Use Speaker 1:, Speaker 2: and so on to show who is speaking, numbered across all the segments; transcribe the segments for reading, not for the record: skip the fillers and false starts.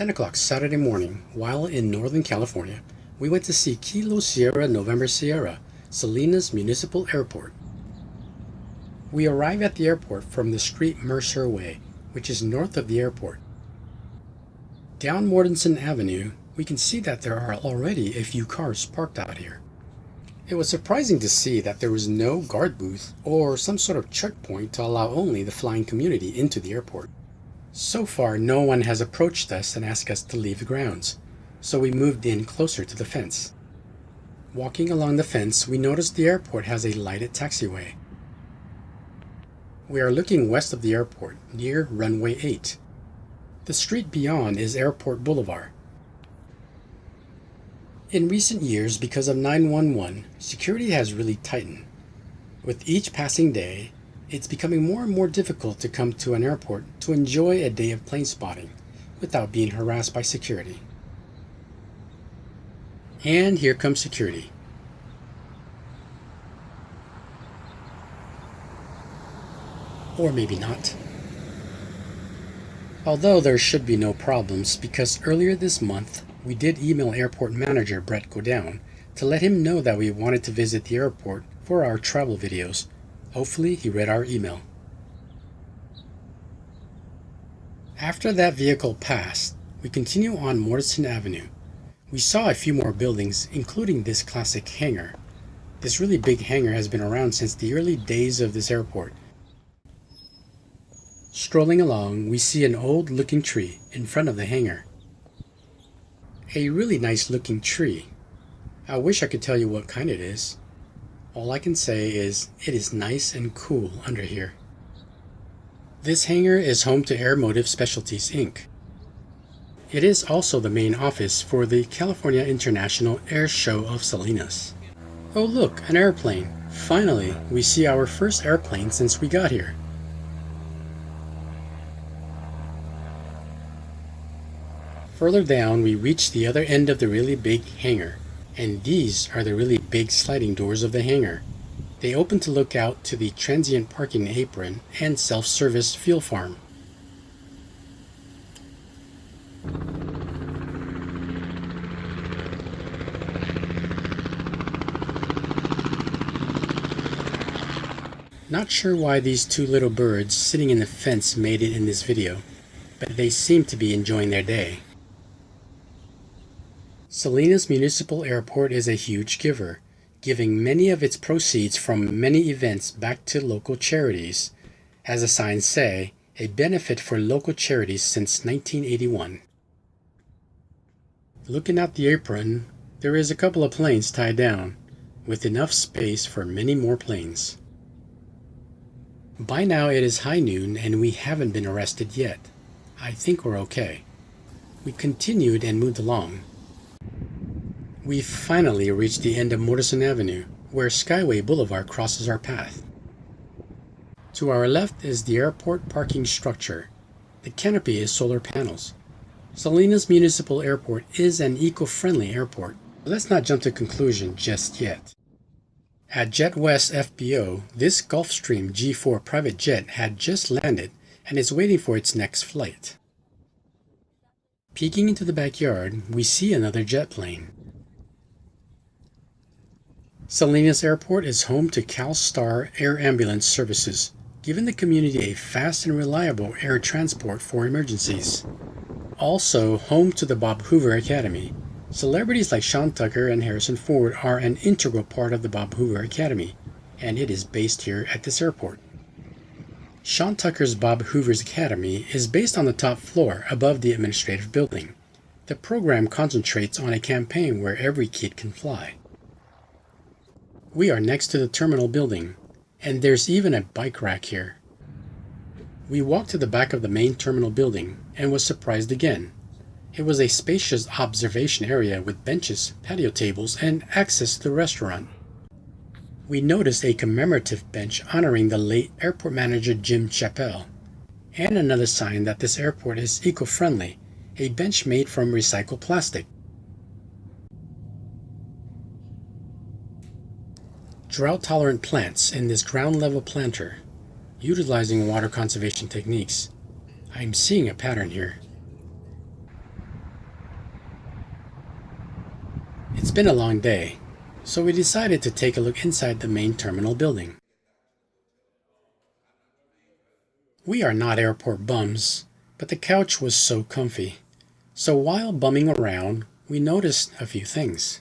Speaker 1: 10 o'clock Saturday morning, while in Northern California, we went to see Kilo Sierra November Sierra, Salinas Municipal Airport. We arrive at the airport from the street Mercer Way, which is north of the airport. Down Mortensen Avenue, we can see that there are already a few cars parked out here. It was surprising to see that there was no guard booth or some sort of checkpoint to allow only the flying community into the airport. So far, no one has approached us and asked us to leave the grounds, so we moved in closer to the fence. Walking along the fence, we noticed the airport has a lighted taxiway. We are looking west of the airport, near runway 8. The street beyond is Airport Blvd. In recent years, because of 911, security has really tightened. With each passing day, it's becoming more and more difficult to come to an airport to enjoy a day of plane spotting without being harassed by security. And here comes security. Or maybe not. Although there should be no problems, because earlier this month we did email airport manager Brett Godown to let him know that we wanted to visit the airport for our travel videos. Hopefully he read our email. After that vehicle passed, we continue on Mortensen Avenue. We saw a few more buildings, including this classic hangar. This really big hangar has been around since the early days of this airport. Strolling along, we see an old-looking tree in front of the hangar. A really nice-looking tree. I wish I could tell you what kind it is. All I can say is it is nice and cool under here. This hangar is home to Airmotive Specialties Inc. It is also the main office for the California International Air Show of Salinas. Oh look, an airplane. Finally, we see our first airplane since we got here. Further down, we reach the other end of the really big hangar, and these are the really big sliding doors of the hangar. They open to look out to the transient parking apron and self-service fuel farm. Not sure why these two little birds sitting in the fence made it in this video, but they seem to be enjoying their day. Salinas Municipal Airport is a huge giver, giving many of its proceeds from many events back to local charities. As the signs say, a benefit for local charities since 1981. Looking out the apron, there is a couple of planes tied down, with enough space for many more planes. By now it is high noon and we haven't been arrested yet. I think we're okay. We continued and moved along. We finally reached the end of Mortensen Avenue, where Skyway Boulevard crosses our path. To our left is the airport parking structure. The canopy is solar panels. Salinas Municipal Airport is an eco-friendly airport. But let's not jump to conclusion just yet. At Jet West FBO, this Gulfstream G4 private jet had just landed and is waiting for its next flight. Peeking into the backyard, we see another jet plane. Salinas Airport is home to CalStar Air Ambulance Services, giving the community a fast and reliable air transport for emergencies. Also home to the Bob Hoover Academy. Celebrities like Sean Tucker and Harrison Ford are an integral part of the Bob Hoover Academy, and it is based here at this airport. Sean Tucker's Bob Hoover's Academy is based on the top floor above the administrative building. The program concentrates on a campaign where every kid can fly. We are next to the terminal building, and there's even a bike rack here. We walked to the back of the main terminal building and was surprised again. It was a spacious observation area with benches, patio tables, and access to the restaurant. We noticed a commemorative bench honoring the late airport manager Jim Chappell, and another sign that this airport is eco-friendly, a bench made from recycled plastic. Drought-tolerant plants in this ground-level planter, utilizing water conservation techniques. I'm seeing a pattern here. It's been a long day, so we decided to take a look inside the main terminal building. We are not airport bums, but the couch was so comfy. So while bumming around, we noticed a few things.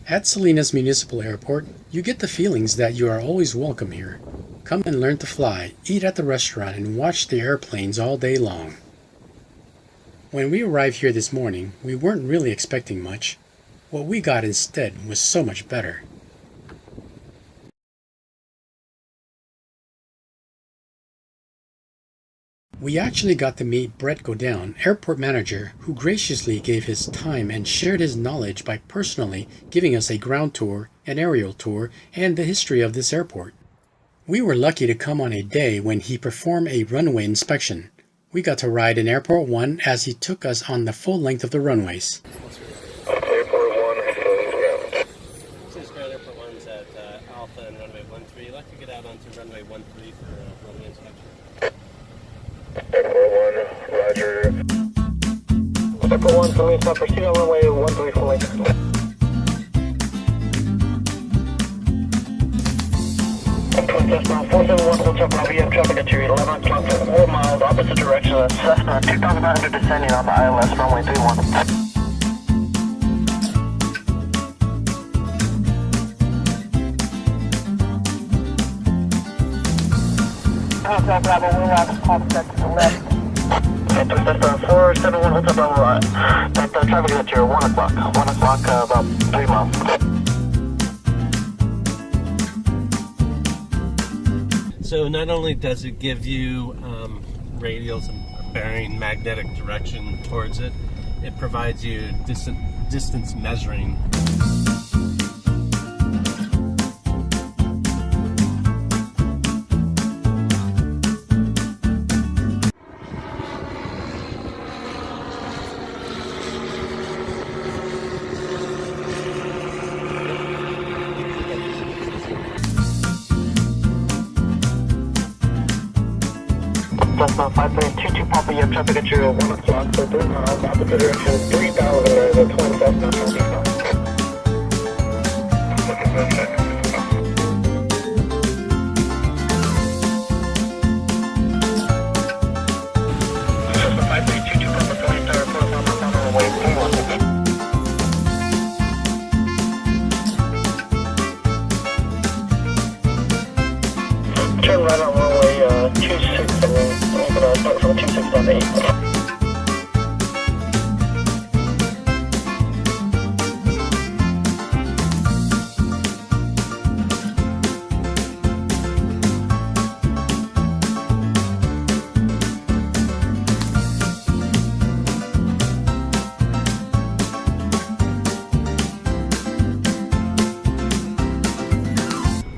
Speaker 1: At Salinas Municipal Airport, you get the feelings that you are always welcome here. Come and learn to fly, eat at the restaurant, and watch the airplanes all day long. When we arrived here this morning, we weren't really expecting much. What we got instead was so much better. We actually got to meet Brett Godown, airport manager, who graciously gave his time and shared his knowledge by personally giving us a ground tour, an aerial tour, and the history of this airport. We were lucky to come on a day when he performed a runway inspection. We got to ride in Airport 1 as he took us on the full length of the runways.
Speaker 2: Airport 1, ground.
Speaker 3: This is ground Airport 1's at Alpha and runway 13. I'd like to get out onto runway 13 for runway inspection.
Speaker 2: Airport 1, roger. Airport 1, Salinas, proceed on runway 13 full length. Cessna 471 Hotel Bravo, you have traffic at your 11 o'clock for 4 miles, opposite direction. That's Cessna 2900 descending on the ILS runway 31. Hotel Bravo, we'll have offset to the left. Cessna 471 Hotel Bravo, that traffic is at your 1 o'clock. 1 o'clock, about 3 miles.
Speaker 3: So not only does it give you radials and bearing magnetic direction towards it, it provides you distance measuring.
Speaker 2: Cessna 5322 Papa, you have traffic at your 1 o'clock for 3 miles, opposite direction 3000, there's a twin Cessna 25. Cessna 5322 Papa, 23rd, 45 miles on the runway 31. Turn right on runway 26, and then start from 26 on 8.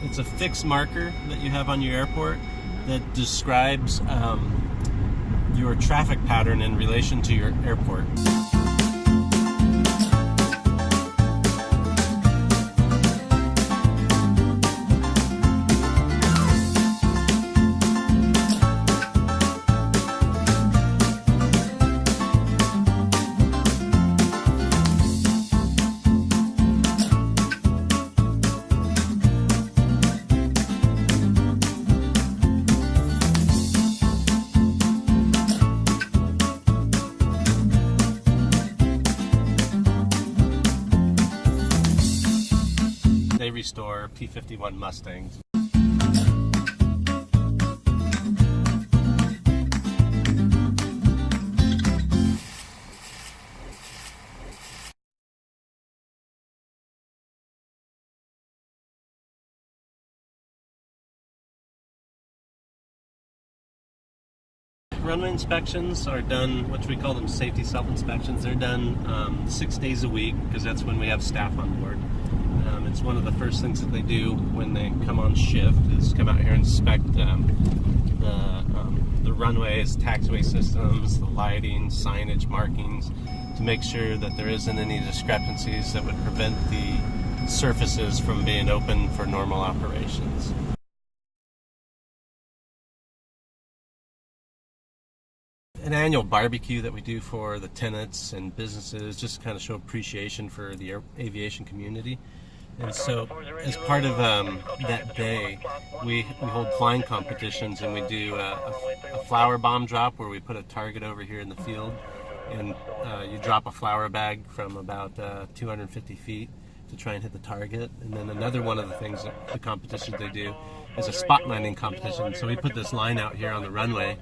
Speaker 3: It's a fixed marker that you have on your airport that describes your traffic pattern in relation to your airport. They restore P-51 Mustangs. Runway inspections are done, which we call them safety self-inspections. They're done 6 days a week because that's when we have staff on board. It's one of the first things that they do when they come on shift is come out here and inspect the runways, taxiway systems, the lighting, signage, markings, to make sure that there isn't any discrepancies that would prevent the surfaces from being open for normal operations. An annual barbecue that we do for the tenants and businesses, just to kind of show appreciation for the aviation community. And so as part of that day, we hold flying competitions, and we do a flower bomb drop where we put a target over here in the field, and you drop a flower bag from about 250 feet to try and hit the target. And then another one of the things, that the competitions they do, is a spot landing competition. So we put this line out here on the runway,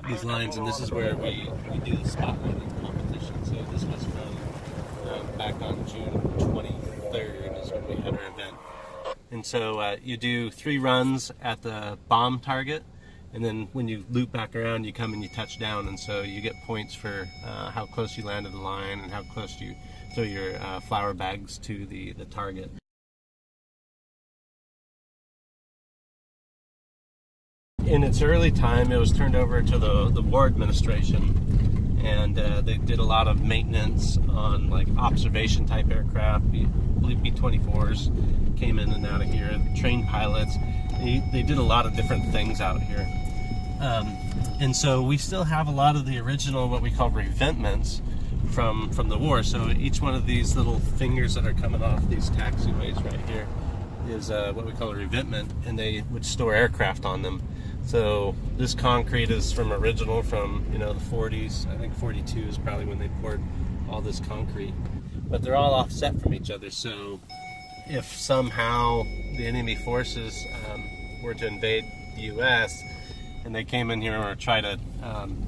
Speaker 3: these lines, and this is where we do the spot landing competition. So this was from back on June 23rd is when we had our event. And so you do 3 runs at the bomb target, and then when you loop back around, you come and you touch down, and so you get points for how close you landed the line and how close you throw your flower bags to the target. In its early time, it was turned over to the war administration, and they did a lot of maintenance on like observation type aircraft. I believe B-24s came in and out of here, trained pilots. They did a lot of different things out here. And so we still have a lot of the original, what we call revetments from the war. So each one of these little fingers that are coming off these taxiways right here, is what we call a revetment, and they would store aircraft on them. So this concrete is original from the 40s. I think 42 is probably when they poured all this concrete. But they're all offset from each other. So if somehow the enemy forces were to invade the U.S. and they came in here or try to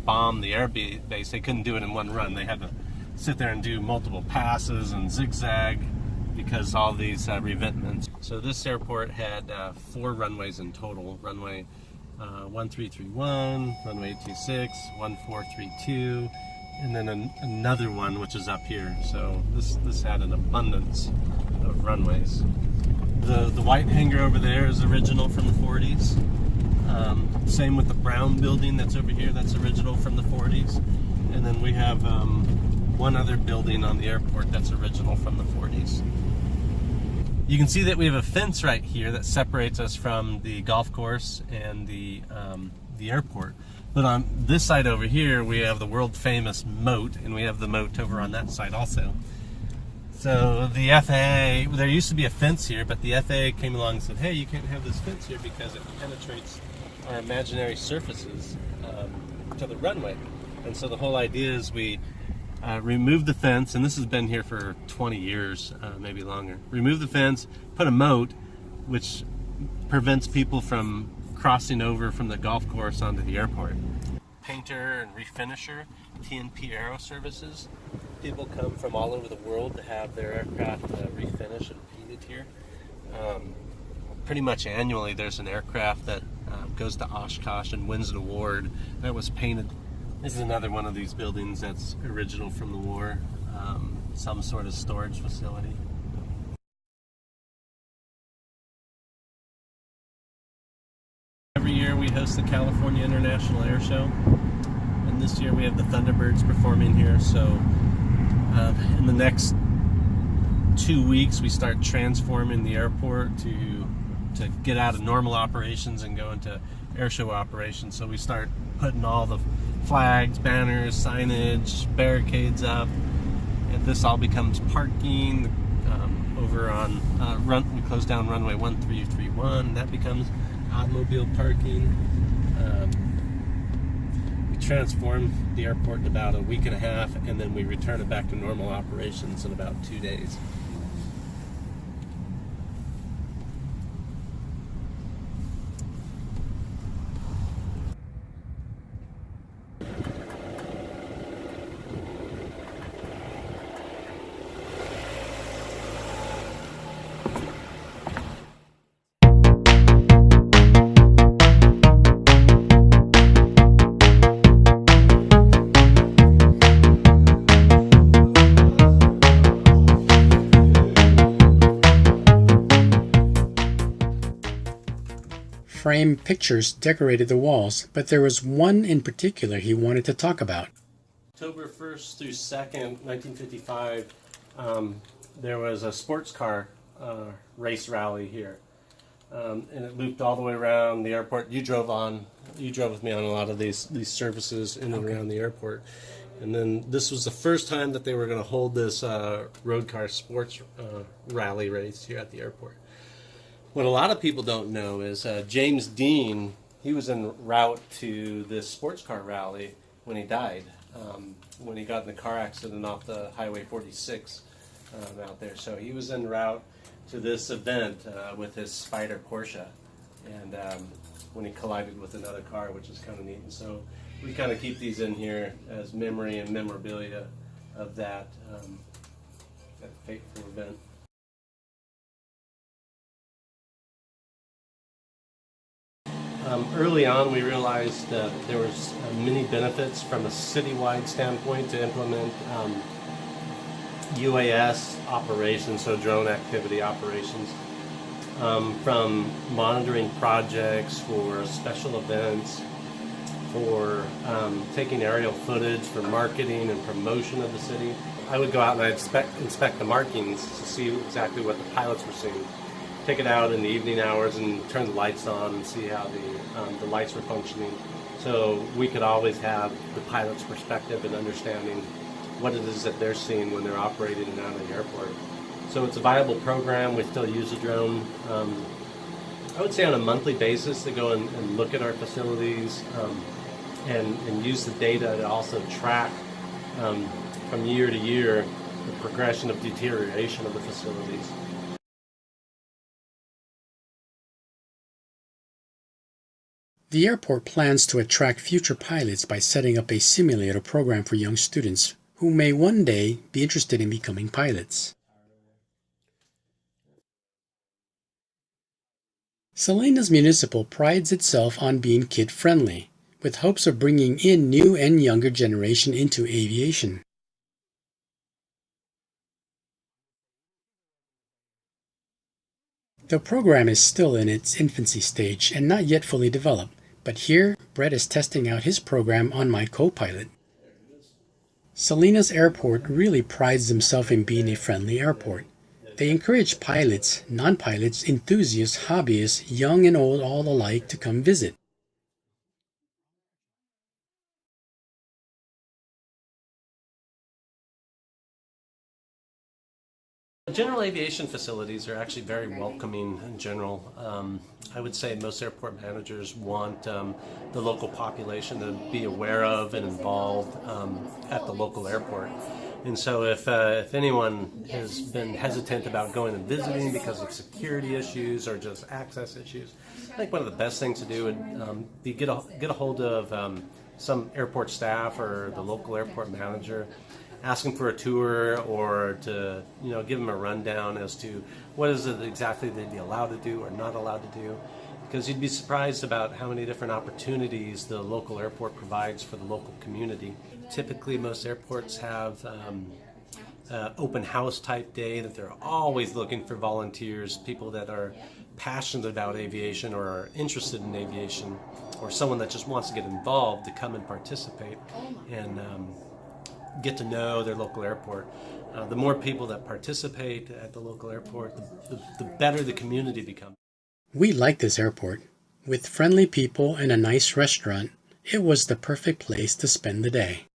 Speaker 3: bomb the air base, they couldn't do it in one run. They had to sit there and do multiple passes and zigzag because all these revetments. So this airport had 4 runways in total. Runway 1331, runway 26, 1432, and then another one which is up here. So this had an abundance of runways. The white hangar over there is original from the 40s. Same with the brown building that's over here, that's original from the 40s. And then we have one other building on the airport that's original from the 40s. You can see that we have a fence right here that separates us from the golf course and the airport. But on this side over here, we have the world famous moat, and we have the moat over on that side also. So the FAA, there used to be a fence here, but the FAA came along and said, hey, you can't have this fence here because it penetrates our imaginary surfaces to the runway. And so the whole idea is we remove the fence, and this has been here for 20 years, maybe longer. Remove the fence, put a moat, which prevents people from crossing over from the golf course onto the airport. Painter and refinisher, TNP Aero Services. People come from all over the world to have their aircraft refinished and painted here. Pretty much annually there's an aircraft that goes to Oshkosh and wins an award that was painted. This is another one of these buildings that's original from the war, some sort of storage facility. Every year we host the California International Air Show, and this year we have the Thunderbirds performing here. So in the next 2 weeks we start transforming the airport to get out of normal operations and go into air show operations. So we start putting all the flags, banners, signage, barricades up, and this all becomes parking. Over on we close down runway 1331. That becomes automobile parking. We transform the airport in about a week and a half, and then we return it back to normal operations in about 2 days.
Speaker 1: Framed pictures decorated the walls, but there was one in particular he wanted to talk about.
Speaker 3: October 1st through 2nd, 1955, there was a sports car race rally here. And it looped all the way around the airport. You drove with me on a lot of these services in and around the airport. And then this was the first time that they were going to hold this road car sports rally race here at the airport. What a lot of people don't know is James Dean, he was en route to this sports car rally when he died, when he got in a car accident off the Highway 46 out there. So he was en route to this event with his Spider Porsche, and when he collided with another car, which is kind of neat. And so we kind of keep these in here as memory and memorabilia of that fateful event. Early on, we realized that there was many benefits from a citywide standpoint to implement UAS operations, so drone activity operations, from monitoring projects for special events, for taking aerial footage for marketing and promotion of the city. I would go out and I'd inspect the markings to see exactly what the pilots were seeing. Take it out in the evening hours and turn the lights on and see how the lights were functioning. So we could always have the pilot's perspective and understanding what it is that they're seeing when they're operating and out of the airport. So it's a viable program. We still use the drone. I would say on a monthly basis to go and look at our facilities and use the data to also track from year to year the progression of deterioration of the facilities.
Speaker 1: The airport plans to attract future pilots by setting up a simulator program for young students who may one day be interested in becoming pilots. Salinas Municipal prides itself on being kid-friendly, with hopes of bringing in new and younger generation into aviation. The program is still in its infancy stage and not yet fully developed, but here Brett is testing out his program on my co-pilot. Salinas Airport really prides themselves in being a friendly airport. They encourage pilots, non-pilots, enthusiasts, hobbyists, young and old all alike to come visit.
Speaker 3: General aviation facilities are actually very welcoming in general. I would say most airport managers want the local population to be aware of and involved at the local airport. And so if anyone has been hesitant about going and visiting because of security issues or just access issues, I think one of the best things to do would be get a hold of some airport staff or the local airport manager, ask them for a tour or to give them a rundown as to what is it exactly they'd be allowed to do or not allowed to do, because you'd be surprised about how many different opportunities the local airport provides for the local community. Typically most airports have open house type day that they're always looking for volunteers, people that are passionate about aviation or are interested in aviation, or someone that just wants to get involved to come and participate and get to know their local airport. The more people that participate at the local airport, the better the community becomes.
Speaker 1: We like this airport. With friendly people and a nice restaurant, it was the perfect place to spend the day.